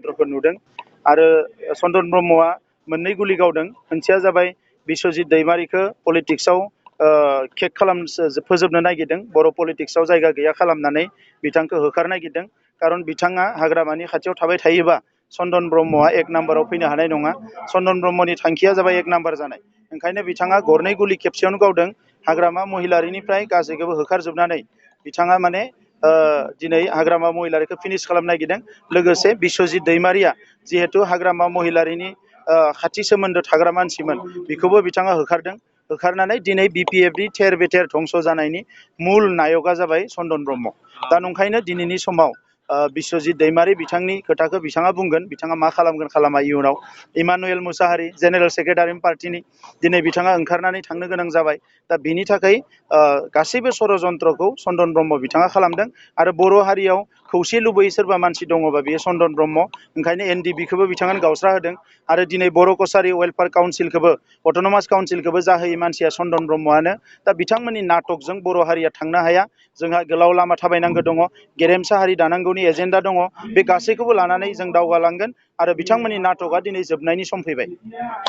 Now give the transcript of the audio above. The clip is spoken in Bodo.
षड्यन्त्रफोर नुदों आरो चन्दन ब्रह्मआ मोननै गुलि गावदों। मोनसेया जाबाय बिश्वजित दैमारिखौ पलिटिक्सआव केक फोजोबनो नागिरदों, बर' पलिटिक्सआव जायगा गैया खालामनानै बिथांखौ होखारनो नागिरदों। खारन बिथाङा हाग्रामानि खाथियाव थाबाय थायोबा चन्दन ब्रह्मआ एक नाम्बाराव फैनो हानाय नङा। चन्दन ब्रह्मनि थांखिया जाबाय एक नाम्बार जानाय। ओंखायनो बिथाङा गरनै गुलि खेबसेयावनो गावदों। हाग्रामा महिलारिनिफ्राय गासैखौबो होखारजोबनानै बिथाङा माने दिनै हाग्रामा महिलारिखौ फिनिश खालामनो नागिरदों। लोगोसे बिश्वजित दैमारिया जिहेतु हाग्रामा महिलारिनि खाथि सोमोन्दो थाग्रा मानसिमोन, बेखौबो बिथाङा होखारदों। होखारनानै दिनै बिपिएफनि थेर बेथेर धंस' जानायनि मुल नायकआ जाबाय चन्दन ब्रह्म। दा नंखायनो दिनैनि समाव बिश्वजित दैमारि बिथांनि खोथाखौ बिथाङा बुंगोन, बिथाङा मा खालामगोन खालामा इयुनाव। इमानुएल मुसाहारि जेनेरेल सेक्रेटारि पार्टिनि दिनै बिथाङा ओंखारनानै थांनो गोनां जाबाय। दा बिनि थाखाय गासैबो षड्यन्त्रखौ चन्दन ब्रह्म बिथाङा खालामदों। आरो बर' हारियाव खौसे लुबैयै सोरबा मानसि दङबा बेयो चन्दन ब्रह्म। ओंखायनो एनडिबिखौबो बिथाङानो गावस्रा होदों। आरो दिनै बर' कसारि वेलफेयार काउन्सिलखौबो अट'नमास काउन्सिलखौबो जाहोयै मानसिया चन्दन ब्रह्मआनो। दा बिथांमोननि नाटकजों बर' हारिया थांनो हाया। जोंहा गोलाव लामा थाबायनांगौ दङ, गेरेमसा हारि दानांगौनि एजेन्डा दङ। बे गासैखौबो लानानै जों दावगालांगोन आरो बिथांमोननि नाटकआ दिनै जोबनायनि सम फैबाय।